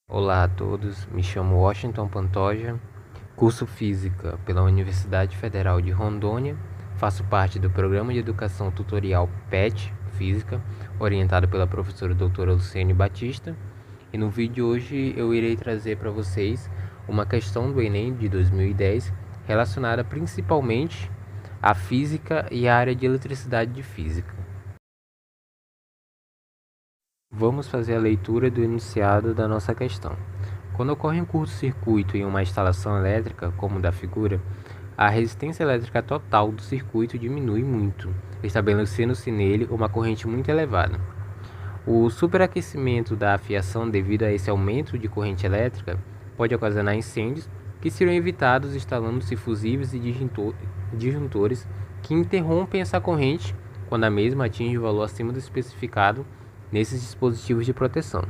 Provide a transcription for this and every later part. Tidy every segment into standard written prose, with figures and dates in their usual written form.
Olá a todos, me chamo Washington Pantoja, curso Física pela Universidade Federal de Rondônia, faço parte do Programa de Educação Tutorial PET Física, orientado pela professora doutora Luciane Batista, e no vídeo de hoje eu irei trazer para vocês uma questão do Enem de 2010 relacionada principalmente à física e à área de eletricidade de física. Vamos fazer a leitura do enunciado da nossa questão. Quando ocorre um curto-circuito em uma instalação elétrica, como da figura, a resistência elétrica total do circuito diminui muito, estabelecendo-se nele uma corrente muito elevada. O superaquecimento da fiação devido a esse aumento de corrente elétrica pode ocasionar incêndios que serão evitados instalando-se fusíveis e disjuntores que interrompem essa corrente quando a mesma atinge o valor acima do especificado nesses dispositivos de proteção.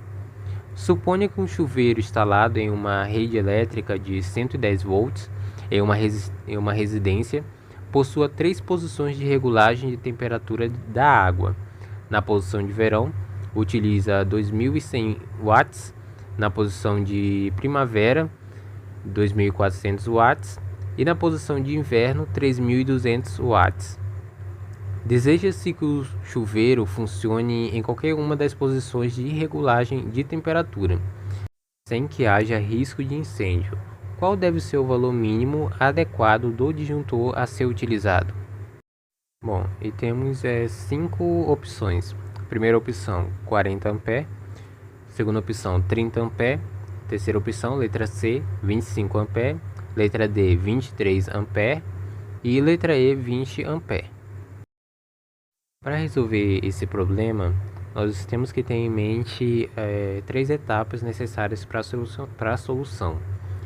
Suponha que um chuveiro instalado em uma rede elétrica de 110 volts em uma residência possua 3 posições de regulagem de temperatura da água. Na posição de verão, utiliza 2.100 watts, na posição de primavera, 2.400 watts e na posição de inverno, 3.200 watts. Deseja-se que o chuveiro funcione em qualquer uma das posições de regulagem de temperatura, sem que haja risco de incêndio. Qual deve ser o valor mínimo adequado do disjuntor a ser utilizado? Bom, e temos 5 opções. Primeira opção, 40 A. Segunda opção, 30 A. Terceira opção, letra C, 25 A. Letra D, 23 A. E letra E, 20 A. Para resolver esse problema, nós temos que ter em mente 3 etapas necessárias para a solução.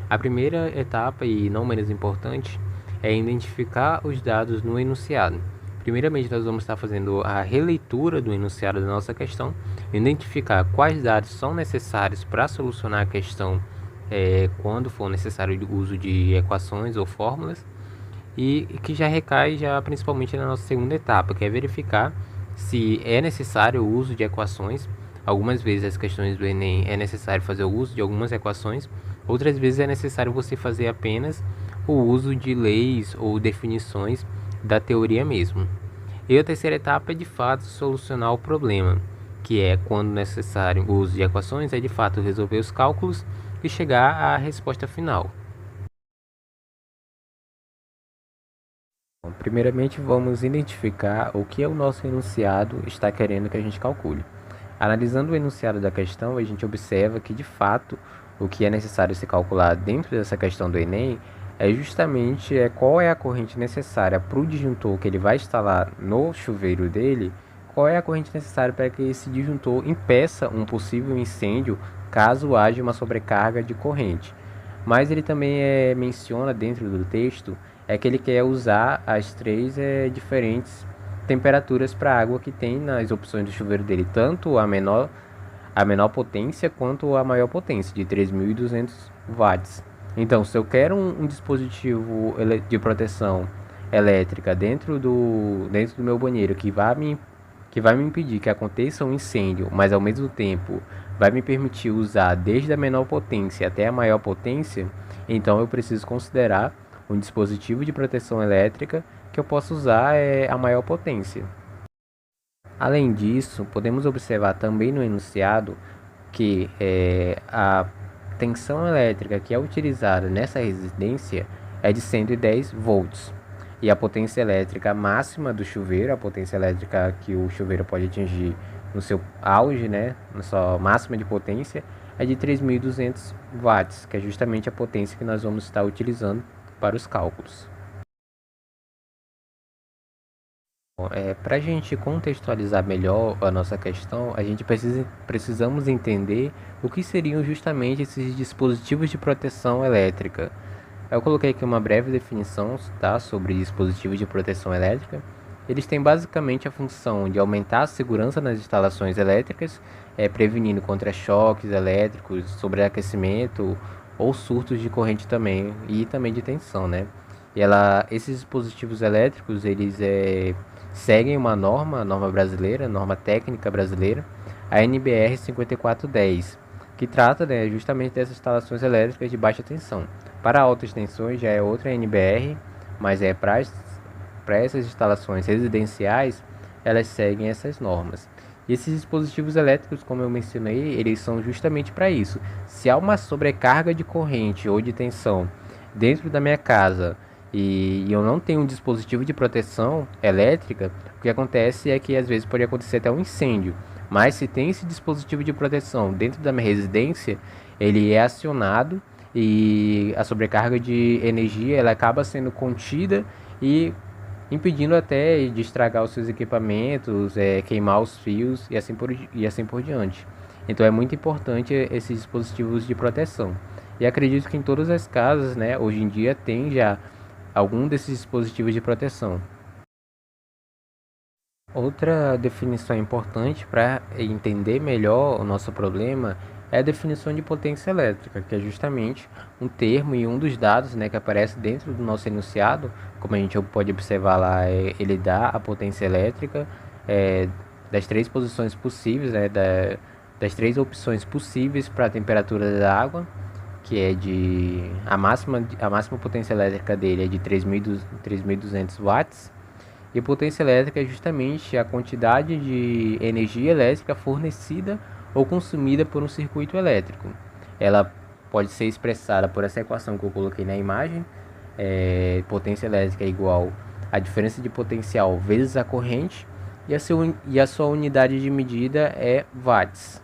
A primeira etapa, e não menos importante, é identificar os dados no enunciado. Primeiramente, nós vamos estar fazendo a releitura do enunciado da nossa questão, identificar quais dados são necessários para solucionar a questão quando for necessário o uso de equações ou fórmulas, e que já recai principalmente na nossa segunda etapa, que é verificar se é necessário o uso de equações. Algumas vezes as questões do Enem é necessário fazer o uso de algumas equações, outras vezes é necessário você fazer apenas o uso de leis ou definições da teoria mesmo. E a terceira etapa é de fato solucionar o problema, que é quando necessário o uso de equações, é de fato resolver os cálculos e chegar à resposta final. Primeiramente, vamos identificar o que o nosso enunciado está querendo que a gente calcule. Analisando o enunciado da questão, a gente observa que, de fato, o que é necessário se calcular dentro dessa questão do Enem é justamente qual é a corrente necessária para o disjuntor que ele vai instalar no chuveiro dele, qual é a corrente necessária para que esse disjuntor impeça um possível incêndio caso haja uma sobrecarga de corrente. Mas ele também menciona dentro do texto que ele quer usar as 3 diferentes temperaturas para a água que tem nas opções do chuveiro dele, tanto a menor potência quanto a maior potência, de 3.200 watts. Então, se eu quero um dispositivo de proteção elétrica dentro do meu banheiro que vai me impedir que aconteça um incêndio, mas ao mesmo tempo vai me permitir usar desde a menor potência até a maior potência, então eu preciso considerar um dispositivo de proteção elétrica que eu possa usar a maior potência. Além disso, podemos observar também no enunciado que a tensão elétrica que é utilizada nessa residência é de 110 volts. E a potência elétrica máxima do chuveiro, a potência elétrica que o chuveiro pode atingir no seu auge, na sua máxima de potência, é de 3.200 watts, que é justamente a potência que nós vamos estar utilizando para os cálculos. Para a gente contextualizar melhor a nossa questão, a gente precisamos entender o que seriam justamente esses dispositivos de proteção elétrica. Eu coloquei aqui uma breve definição sobre dispositivos de proteção elétrica. Eles têm basicamente a função de aumentar a segurança nas instalações elétricas, prevenindo contra choques elétricos, sobreaquecimento ou surtos de corrente também, e também de tensão, E esses dispositivos elétricos, eles seguem uma norma brasileira, norma técnica brasileira, a NBR 5410, que trata, né, justamente dessas instalações elétricas de baixa tensão. Para altas tensões já é outra NBR, mas para essas instalações residenciais, elas seguem essas normas. E esses dispositivos elétricos, como eu mencionei, eles são justamente para isso. Se há uma sobrecarga de corrente ou de tensão dentro da minha casa e eu não tenho um dispositivo de proteção elétrica, o que acontece é que às vezes pode acontecer até um incêndio. Mas se tem esse dispositivo de proteção dentro da minha residência, ele é acionado e a sobrecarga de energia ela acaba sendo contida e impedindo até de estragar os seus equipamentos, queimar os fios e assim por diante. Então é muito importante esses dispositivos de proteção. E acredito que em todas as casas, né, hoje em dia tem já algum desses dispositivos de proteção. Outra definição importante para entender melhor o nosso problema é a definição de potência elétrica, que é justamente um termo e um dos dados, né, que aparece dentro do nosso enunciado. Como a gente pode observar lá, ele dá a potência elétrica das três posições possíveis, né, das três opções possíveis para a temperatura da água, que é a máxima potência elétrica dele é de 3.200 watts. E potência elétrica é justamente a quantidade de energia elétrica fornecida ou consumida por um circuito elétrico. Ela pode ser expressada por essa equação que eu coloquei na imagem. Potência elétrica é igual a diferença de potencial vezes a corrente e a sua unidade de medida é watts.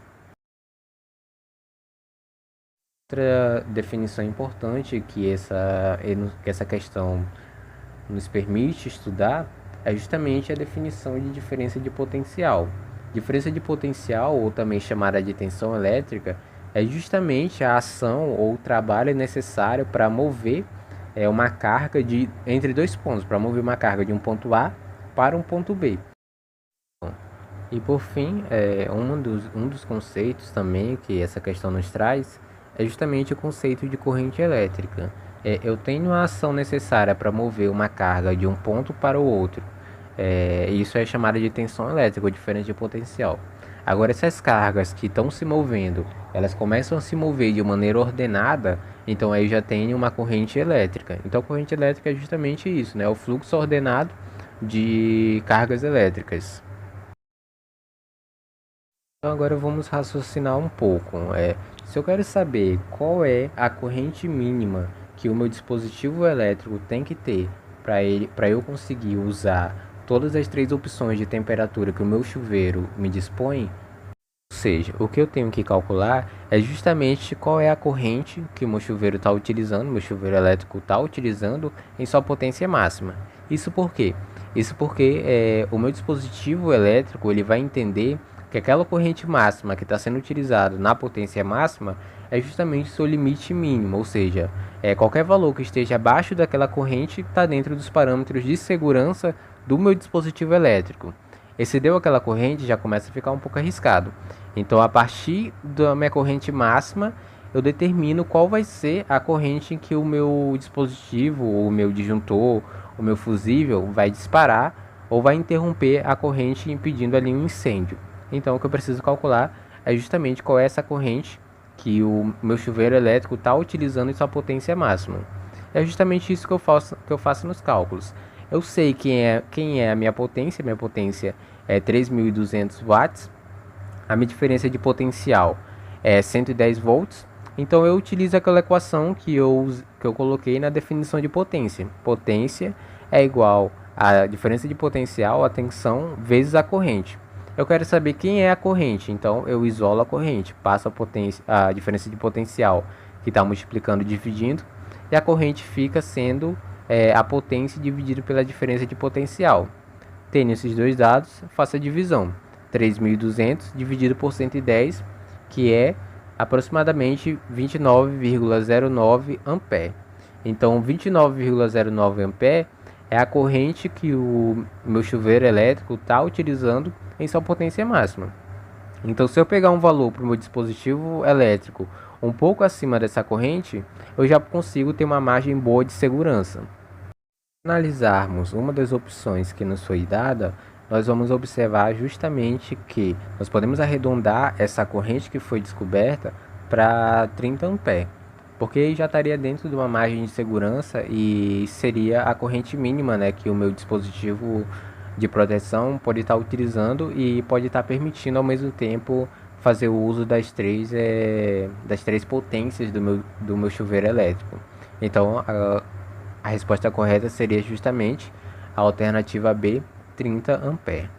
Outra definição importante que essa questão nos permite estudar é justamente a definição de diferença de potencial. Diferença de potencial, ou também chamada de tensão elétrica, é justamente a ação ou o trabalho necessário para mover uma carga entre dois pontos, para mover uma carga de um ponto A para um ponto B. E por fim, um dos conceitos também que essa questão nos traz é justamente o conceito de corrente elétrica. Eu tenho a ação necessária para mover uma carga de um ponto para o outro. Isso é chamado de tensão elétrica, ou diferença de potencial. Agora, essas cargas que estão se movendo, elas começam a se mover de maneira ordenada, então aí já tem uma corrente elétrica. Então, a corrente elétrica é justamente isso, né? O fluxo ordenado de cargas elétricas. Então, agora vamos raciocinar um pouco. Se eu quero saber qual é a corrente mínima que o meu dispositivo elétrico tem que ter para eu conseguir usar todas as três opções de temperatura que o meu chuveiro me dispõe, ou seja, o que eu tenho que calcular é justamente qual é a corrente que o meu chuveiro está utilizando, meu chuveiro elétrico está utilizando em sua potência máxima. Isso por quê? Isso porque o meu dispositivo elétrico ele vai entender que aquela corrente máxima que está sendo utilizada na potência máxima é justamente o seu limite mínimo, ou seja, qualquer valor que esteja abaixo daquela corrente está dentro dos parâmetros de segurança do meu dispositivo elétrico. Excedeu aquela corrente, já começa a ficar um pouco arriscado. Então, a partir da minha corrente máxima, eu determino qual vai ser a corrente em que o meu dispositivo, o meu disjuntor, o meu fusível vai disparar ou vai interromper a corrente impedindo ali um incêndio. Então, o que eu preciso calcular é justamente qual é essa corrente que o meu chuveiro elétrico está utilizando em sua potência máxima. É justamente isso que eu faço nos cálculos. Eu sei quem é a minha potência é 3.200 watts, a minha diferença de potencial é 110 volts, então eu utilizo aquela equação que eu coloquei na definição de potência. Potência é igual a diferença de potencial, a tensão, vezes a corrente. Eu quero saber quem é a corrente, então eu isolo a corrente, passo a diferença de potencial que está multiplicando e dividindo, e a corrente fica sendo a potência dividido pela diferença de potencial. Tendo esses dois dados, faço a divisão. 3.200 dividido por 110, que é aproximadamente 29,09 ampere. Então, 29,09 ampere é a corrente que o meu chuveiro elétrico está utilizando em sua potência máxima. Então, se eu pegar um valor para o meu dispositivo elétrico um pouco acima dessa corrente, eu já consigo ter uma margem boa de segurança. Se analisarmos uma das opções que nos foi dada, nós vamos observar justamente que nós podemos arredondar essa corrente que foi descoberta para 30 amperes, porque já estaria dentro de uma margem de segurança e seria a corrente mínima, né, que o meu dispositivo de proteção pode estar utilizando e pode estar permitindo ao mesmo tempo fazer o uso das três potências do meu chuveiro elétrico. Então, a resposta correta seria justamente a alternativa B, 30 amperes.